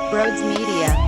Broads Media.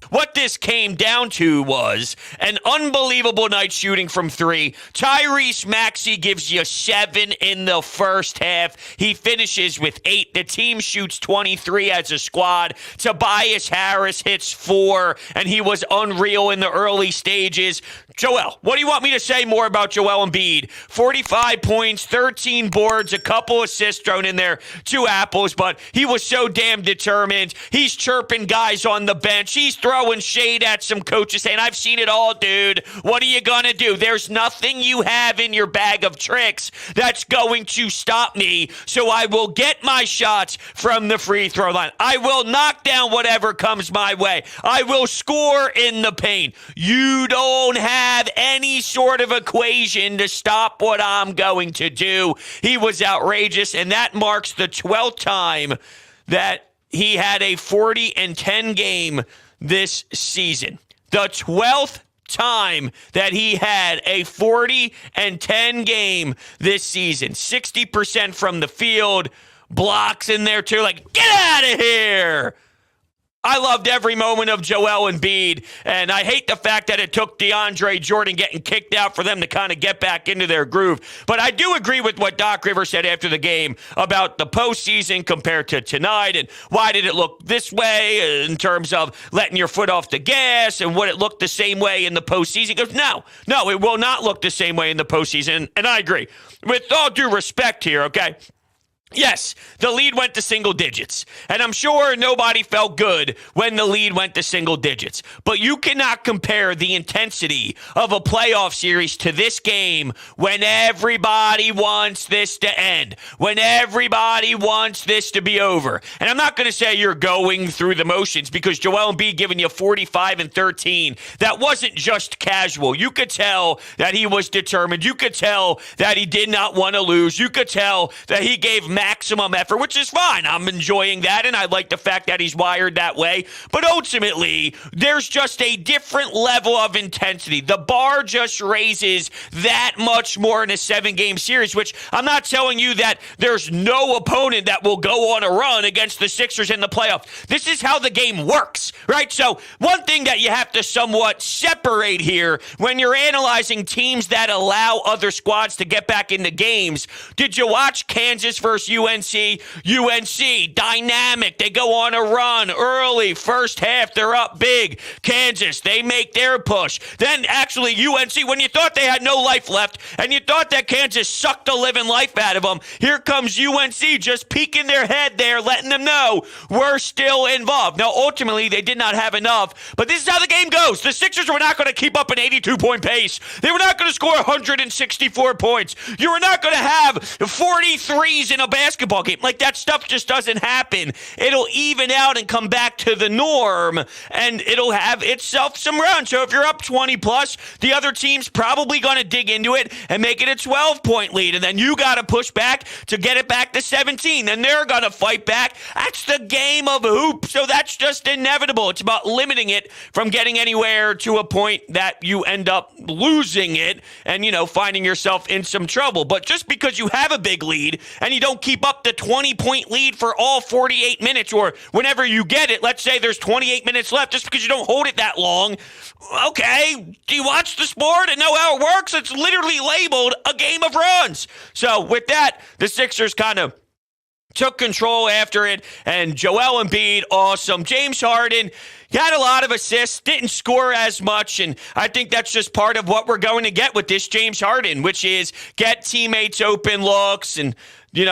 What this came down to was an unbelievable night shooting from three. Tyrese Maxey gives you 7 in the first half. He finishes with 8. The team shoots 23 as a squad. Tobias Harris hits 4, and he was unreal in the early stages. Joel, what do you want me to say more about Joel Embiid? 45 points, 13 boards, a couple assists thrown in there, 2 apples, but he was so damn determined. He's chirping guys on the bench. He's throwing shade at some coaches saying, I've seen it all, dude. What are you going to do? There's nothing you have in your bag of tricks that's going to stop me, so I will get my shots from the free throw line. I will knock down whatever comes my way. I will score in the paint. You don't have any sort of equation to stop what I'm going to do. He was outrageous, and that marks the 12th time that he had a 40-10 game this season. The 12th time that he had a 40-10 game this season. 60% from the field, blocks in there too. Like, get out of here! I loved every moment of Joel Embiid, and I hate the fact that it took DeAndre Jordan getting kicked out for them to kind of get back into their groove. But I do agree with what Doc Rivers said after the game about the postseason compared to tonight, and why did it look this way in terms of letting your foot off the gas, and would it look the same way in the postseason? He goes, no, it will not look the same way in the postseason, and I agree. With all due respect here, okay? Yes, the lead went to single digits, and I'm sure nobody felt good when the lead went to single digits, but you cannot compare the intensity of a playoff series to this game when everybody wants this to end, when everybody wants this to be over. And I'm not going to say you're going through the motions, because Joel Embiid giving you 45 and 13, that wasn't just casual. You could tell that he was determined. You could tell that he did not want to lose. You could tell that he gave maximum effort, which is fine. I'm enjoying that, and I like the fact that he's wired that way. But ultimately, there's just a different level of intensity. The bar just raises that much more in a 7-game series, which I'm not telling you that there's no opponent that will go on a run against the Sixers in the playoffs. This is how the game works, right? So one thing that you have to somewhat separate here when you're analyzing teams that allow other squads to get back into games, did you watch Kansas versus UNC, dynamic. They go on a run early. First half, they're up big. Kansas, they make their push. Then actually UNC, when you thought they had no life left and you thought that Kansas sucked the living life out of them, here comes UNC just peeking their head there, letting them know we're still involved. Now, ultimately, they did not have enough, but this is how the game goes. The Sixers were not going to keep up an 82-point pace. They were not going to score 164 points. You were not going to have 43s in a basketball game. Like, that stuff just doesn't happen. It'll even out and come back to the norm, and it'll have itself some run. So if you're up 20 plus, the other team's probably going to dig into it and make it a 12-point lead, and then you got to push back to get it back to 17, and they're going to fight back. That's the game of hoop, so that's just inevitable. It's about limiting it from getting anywhere to a point that you end up losing it and, finding yourself in some trouble. But just because you have a big lead and you don't keep up the 20-point lead for all 48 minutes, or whenever you get it, let's say there's 28 minutes left, just because you don't hold it that long, okay, do you watch the sport and know how it works? It's literally labeled a game of runs. So with that, the Sixers kind of took control after it, and Joel Embiid, awesome. James Harden, he had a lot of assists, didn't score as much, and I think that's just part of what we're going to get with this James Harden, which is get teammates open looks and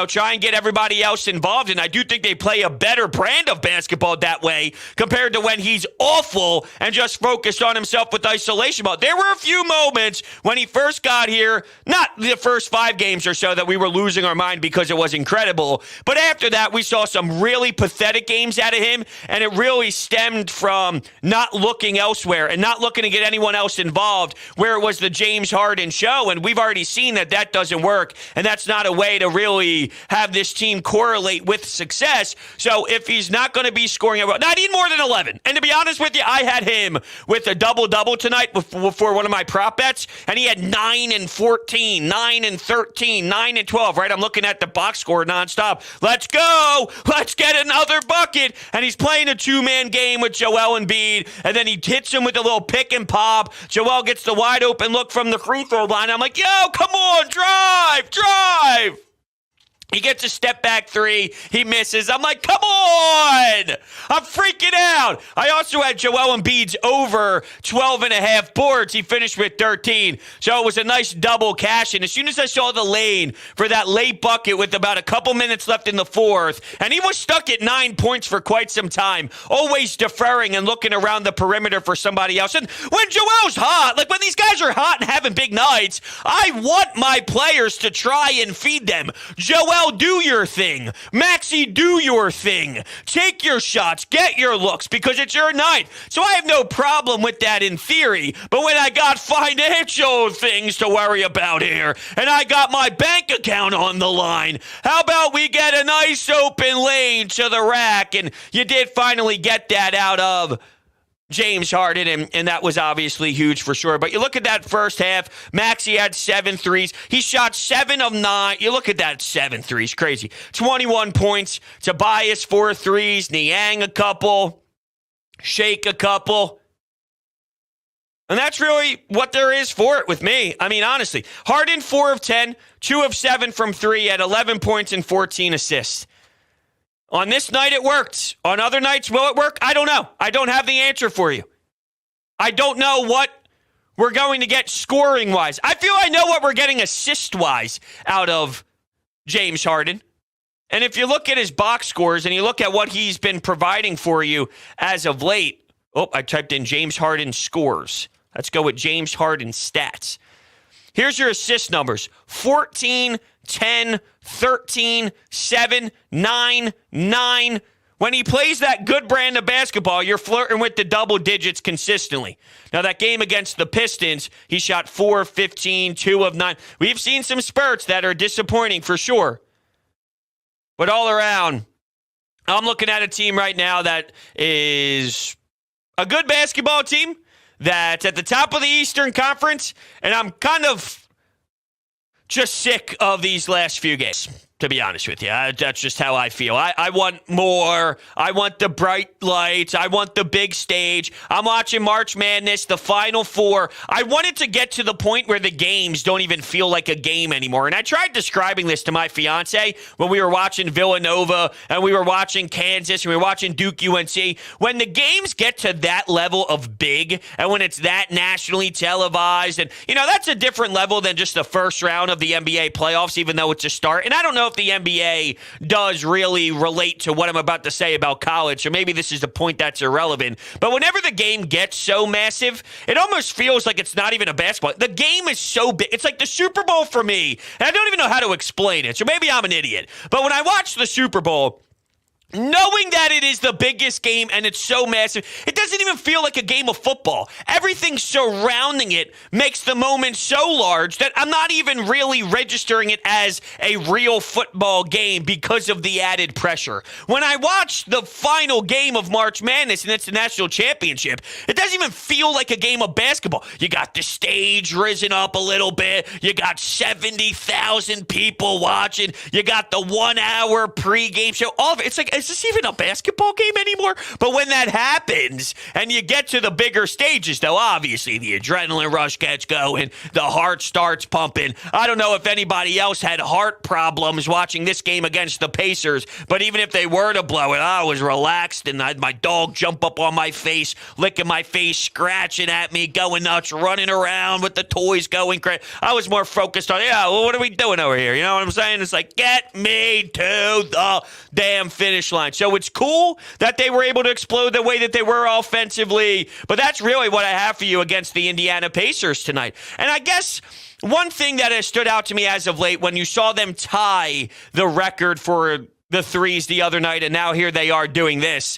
try and get everybody else involved. And I do think they play a better brand of basketball that way compared to when he's awful and just focused on himself with isolation ball. There were a few moments when he first got here, not the first 5 games or so, that we were losing our mind because it was incredible. But after that, we saw some really pathetic games out of him, and it really stemmed from from not looking elsewhere and not looking to get anyone else involved where it was the James Harden show. And we've already seen that that doesn't work. And that's not a way to really have this team correlate with success. So if he's not going to be scoring, I need more than 11. And to be honest with you, I had him with a double-double tonight for one of my prop bets. And he had 9 and 14, 9 and 13, 9 and 12, right? I'm looking at the box score nonstop. Let's go. Let's get another bucket. And he's playing a two-man game with Joel Embiid. And then he hits him with a little pick and pop. Joel gets the wide open look from the free throw line. I'm like, yo, come on, drive. He gets a step back three. He misses. I'm like, come on. I'm freaking out. I also had Joel Embiid's over 12 and a half boards. He finished with 13. So it was a nice double cash. And as soon as I saw the lane for that late bucket with about a couple minutes left in the fourth, and he was stuck at 9 points for quite some time, always deferring and looking around the perimeter for somebody else. And when Joel's hot, like when these guys are hot and having big nights, I want my players to try and feed them. Joel, do your thing. Maxey, do your thing. Take your shots. Get your looks because it's your night. So I have no problem with that in theory. But when I got financial things to worry about here and I got my bank account on the line, how about we get a nice open lane to the rack? And you did finally get that out of James Harden, and that was obviously huge for sure. But you look at that first half, Maxey had 7 threes. He shot 7 of 9. You look at that 7 threes, crazy. 21 points. Tobias 4 threes. Niang a couple. Shake a couple. And that's really what there is for it with me. I mean, honestly, Harden 4 of 10, 2 of 7 from 3 at 11 points and 14 assists. On this night, it worked. On other nights, will it work? I don't know. I don't have the answer for you. I don't know what we're going to get scoring-wise. I feel I know what we're getting assist-wise out of James Harden. And if you look at his box scores and you look at what he's been providing for you as of late. Oh, I typed in James Harden scores. Let's go with James Harden stats. Here's your assist numbers. 14, 10, 13, 7, 9, 9. When he plays that good brand of basketball, you're flirting with the double digits consistently. Now, that game against the Pistons, he shot 4 of 15, 2 of 9. We've seen some spurts that are disappointing for sure. But all around, I'm looking at a team right now that is a good basketball team that's at the top of the Eastern Conference, and I'm kind of just sick of these last few games, to be honest with you. That's just how I feel. I want more. I want the bright lights. I want the big stage. I'm watching March Madness, the Final Four. I want it to get to the point where the games don't even feel like a game anymore. And I tried describing this to my fiance when we were watching Villanova and we were watching Kansas and we were watching Duke UNC. When the games get to that level of big and when it's that nationally televised, and, you know, that's a different level than just the first round of the NBA playoffs, even though it's a start. And I don't know if the NBA does really relate to what I'm about to say about college, so maybe this is the point that's irrelevant. But whenever the game gets so massive, it almost feels like it's not even a basketball. The game is so big. It's like the Super Bowl for me, and I don't even know how to explain it, so maybe I'm an idiot. But when I watch the Super Bowl, knowing that it is the biggest game and it's so massive, it doesn't even feel like a game of football. Everything surrounding it makes the moment so large that I'm not even really registering it as a real football game because of the added pressure. When I watch the final game of March Madness and it's the national championship, it doesn't even feel like a game of basketball. You got the stage risen up a little bit. You got 70,000 people watching. You got the 1 hour pregame show. All of it. It's like, is this even a basketball game anymore? But when that happens and you get to the bigger stages, though, obviously the adrenaline rush gets going, the heart starts pumping. I don't know if anybody else had heart problems watching this game against the Pacers, but even if they were to blow it, I was relaxed and I had my dog jump up on my face, licking my face, scratching at me, going nuts, running around with the toys going crazy. I was more focused on, what are we doing over here? You know what I'm saying? It's like, get me to the damn finish line. So it's cool that they were able to explode the way that they were offensively, but that's really what I have for you against the Indiana Pacers tonight. And I guess one thing that has stood out to me as of late, when you saw them tie the record for the threes the other night, and now here they are doing this,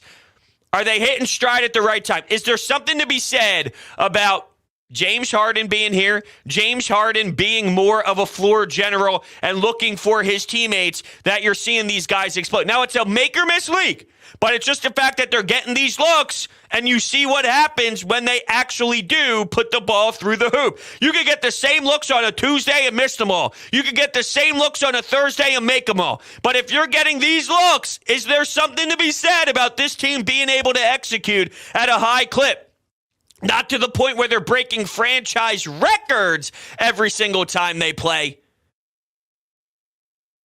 Are they hitting stride at the right time? Is there something to be said about James Harden being here, James Harden being more of a floor general and looking for his teammates, that you're seeing these guys explode? Now, it's a make-or-miss league, but it's just the fact that they're getting these looks, and you see what happens when they actually do put the ball through the hoop. You could get the same looks on a Tuesday and miss them all. You could get the same looks on a Thursday and make them all. But if you're getting these looks, is there something to be said about this team being able to execute at a high clip? Not to the point where they're breaking franchise records every single time they play.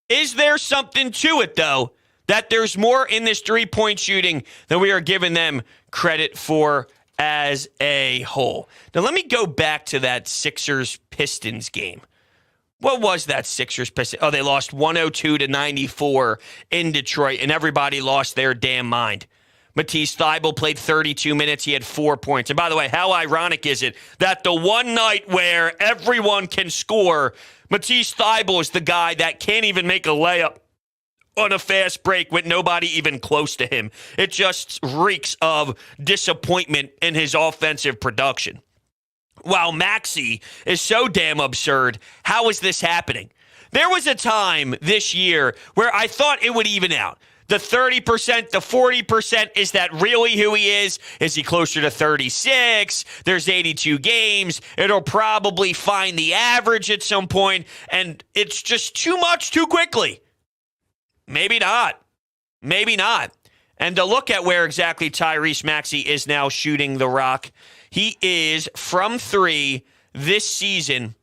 Is there something to it, though, that there's more in this three-point shooting than we are giving them credit for as a whole? Now, let me go back to that Sixers-Pistons game. What was that Sixers-Pistons? Oh, they lost 102-94 in Detroit, and everybody lost their damn mind. Matisse Thybulle played 32 minutes. He had 4 points. And by the way, how ironic is it that the one night where everyone can score, Matisse Thybulle is the guy that can't even make a layup on a fast break with nobody even close to him. It just reeks of disappointment in his offensive production. While Maxey is so damn absurd, how is this happening? There was a time this year where I thought it would even out. The 30%, the 40%, is that really who he is? Is he closer to 36? There's 82 games. It'll probably find the average at some point, and it's just too much too quickly. Maybe not. Maybe not. And to look at where exactly Tyrese Maxey is now shooting the rock, he is from three this season,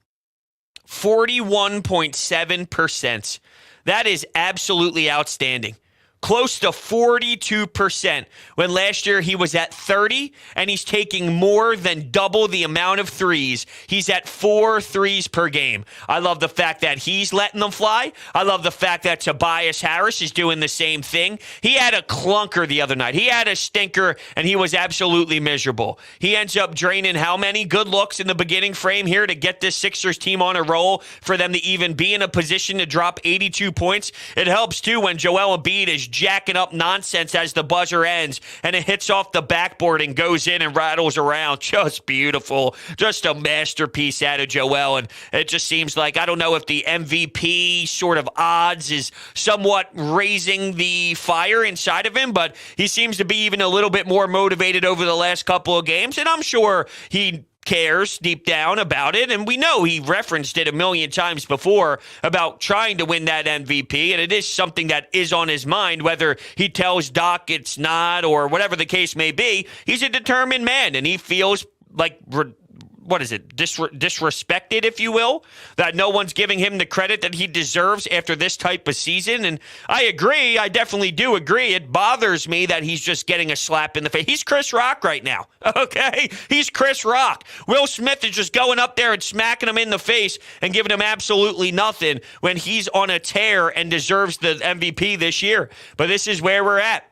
41.7%. That is absolutely outstanding. Close to 42%, when last year he was at 30, and he's taking more than double the amount of threes. He's at 4 threes per game. I love the fact that he's letting them fly. I love the fact that Tobias Harris is doing the same thing. He had a clunker the other night. He had a stinker, and he was absolutely miserable. He ends up draining how many good looks in the beginning frame here to get this Sixers team on a roll for them to even be in a position to drop 82 points. It helps, too, when Joel Embiid is jacking up nonsense as the buzzer ends, and it hits off the backboard and goes in and rattles around. Just beautiful. Just a masterpiece out of Joel, and it just seems like, I don't know if the MVP sort of odds is somewhat raising the fire inside of him, but he seems to be even a little bit more motivated over the last couple of games, and I'm sure he cares deep down about it, and we know he referenced it a million times before about trying to win that MVP, and it is something that is on his mind, whether he tells Doc it's not or whatever the case may be. He's a determined man, and he feels like disrespected, if you will, that no one's giving him the credit that he deserves after this type of season. And I agree. I definitely do agree. It bothers me that he's just getting a slap in the face. He's Chris Rock right now, okay? He's Chris Rock. Will Smith is just going up there and smacking him in the face and giving him absolutely nothing when he's on a tear and deserves the MVP this year. But this is where we're at.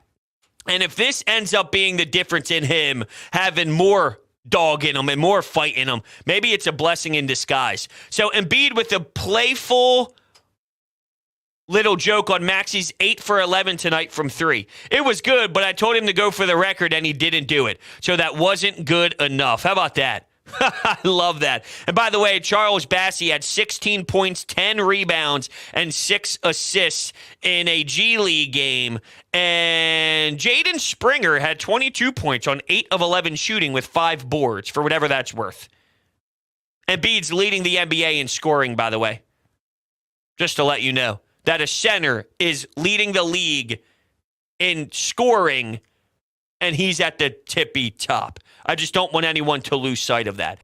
And if this ends up being the difference in him having more dog in him and more fight in him, maybe it's a blessing in disguise. So Embiid with a playful little joke on Maxey's 8 for 11 tonight from 3. It was good, but I told him to go for the record, and he didn't do it. So that wasn't good enough. How about that? I love that. And by the way, Charles Bassey had 16 points, 10 rebounds, and 6 assists in a G League game. And Jaden Springer had 22 points on 8 of 11 shooting with 5 boards, for whatever that's worth. Embiid's leading the NBA in scoring, by the way. Just to let you know that a center is leading the league in scoring, and he's at the tippy top. I just don't want anyone to lose sight of that.